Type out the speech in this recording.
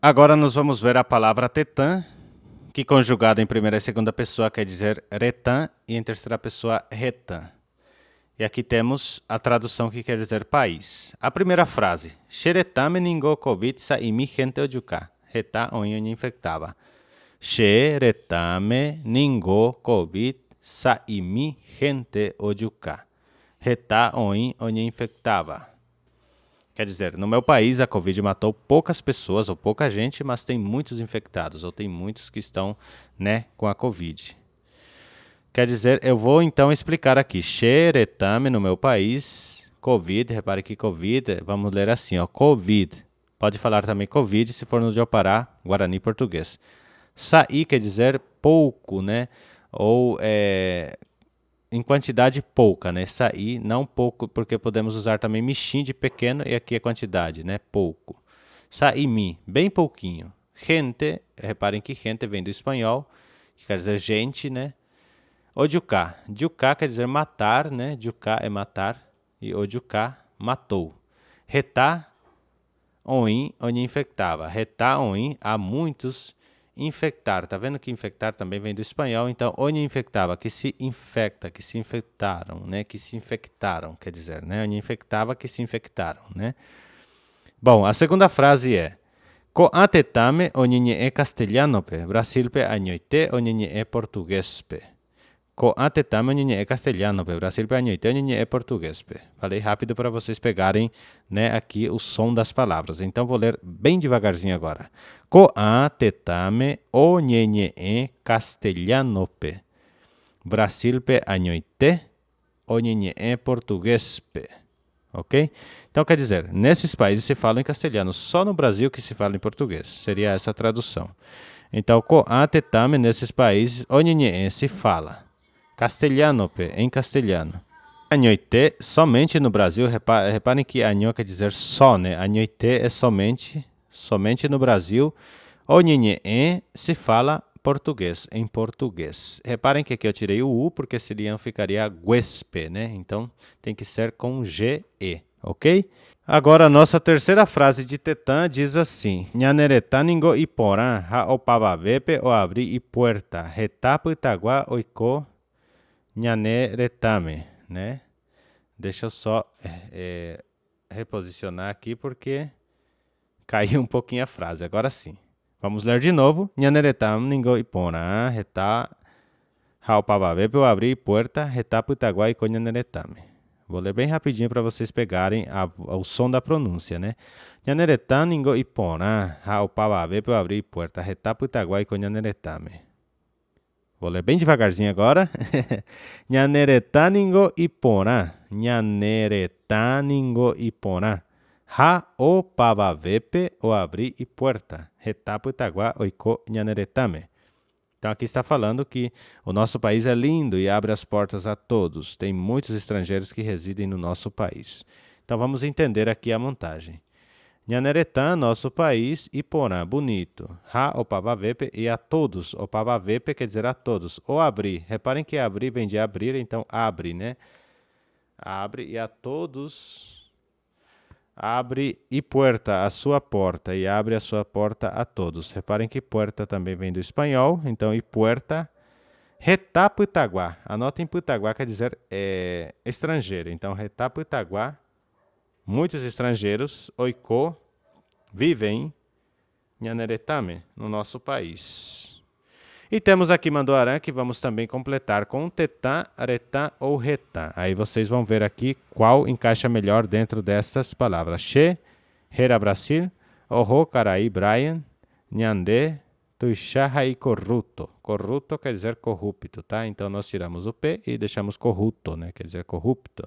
Agora nós vamos ver a palavra tetã, que conjugada em primeira e segunda pessoa quer dizer retã e em terceira pessoa retã. E aqui temos a tradução que quer dizer país. A primeira frase: Xeretame ningo covid sa imi gente ojuka. Retá onho infectava. Xeretame ningo covid sa imi gente ojuka. Retá onho infectava. Quer dizer, no meu país a Covid matou poucas pessoas ou pouca gente, mas tem muitos infectados, ou tem muitos que estão, com a Covid. Quer dizer, eu vou então explicar aqui. Xeretame no meu país, Covid, repare que Covid, vamos ler assim, ó, Covid. Pode falar também Covid se for no Jopará, Guarani português. Saí quer dizer pouco, ou em quantidade pouca, Saí, não pouco, porque podemos usar também mixim de pequeno e aqui é quantidade, pouco. Saí-mi, bem pouquinho. Gente, reparem que gente vem do espanhol, que quer dizer gente, Ojuká. Juká quer dizer matar, Juká é matar e ojuká, matou. Retá, onde infectava. Retá, onde há muitos infectar. Tá vendo que infectar também vem do espanhol? Então, onde infectava, que se infecta, que se infectaram, que se infectaram, quer dizer, Onde infectava, que se infectaram, Bom, a segunda frase é: Ko atetame onye é castelhanope, Brasilpe añoite onye é portuguespe. Ko atetame onye é castelhanope, Brasilpe añoite onye é portuguespe. Falei rápido para vocês pegarem, aqui o som das palavras. Então vou ler bem devagarzinho agora. Ko atetame onye é castelhanope, Brasilpe añoite onye é portuguespe. Ok? Então, quer dizer, nesses países se fala em castelhano, só no Brasil que se fala em português. Seria essa a tradução. Então, ko atetame nesses países, onye se fala castelhano, em castelhano. Añoite, somente no Brasil, reparem que año quer dizer só, Añoite é somente no Brasil. Onye se fala português, em português. Reparem que aqui eu tirei o U, porque senão ficaria guespe, Então, tem que ser com G-E, ok? Agora, a nossa terceira frase de tetã diz assim: Nhaneretâningo e porã, ha opavavepe o abri e puerta, retapo itaguá oiko nhaneretame, Deixa eu só reposicionar aqui, porque caiu um pouquinho a frase. Agora sim. Vamos ler de novo. Nhaneretam ningo ipona, retá, haupavavepe o abrir puerta, retá putaguá e conhaneretame. Vou ler bem rapidinho para vocês pegarem o som da pronúncia, Nhaneretam ningo ipona, haupavavepe o abrir puerta, retá putaguá e conhaneretame. Vou ler bem devagarzinho agora. Nhaneretâningo ipona, nhaneretâningo ipona. Ha o pavavepe o abri e puerta. Retapo itaguá oiko nhaneretame. Então aqui está falando que o nosso país é lindo e abre as portas a todos. Tem muitos estrangeiros que residem no nosso país. Então vamos entender aqui a montagem. Nhaneretã, nosso país, e porã, bonito. Ha, opavavepe, e a todos. Opavavepe quer dizer a todos. Ou abrir. Reparem que abrir vem de abrir, então abre, Abre e a todos. Abre e puerta, a sua porta. E abre a sua porta a todos. Reparem que puerta também vem do espanhol. Então, e puerta. Retá putaguá. Anotem putaguá quer dizer estrangeiro. Então, retá putaguá. Muitos estrangeiros, oiko, vivem em Nhaneretame, no nosso país. E temos aqui Mandoarã, que vamos também completar com tetã, retã ou retã. Aí vocês vão ver aqui qual encaixa melhor dentro dessas palavras. Che, Hera Brasil, Oho, Caraí, Brian, Nhandê, Tuixarra e corrupto. Corrupto quer dizer corrupto, tá? Então nós tiramos o P e deixamos corrupto, quer dizer corrupto,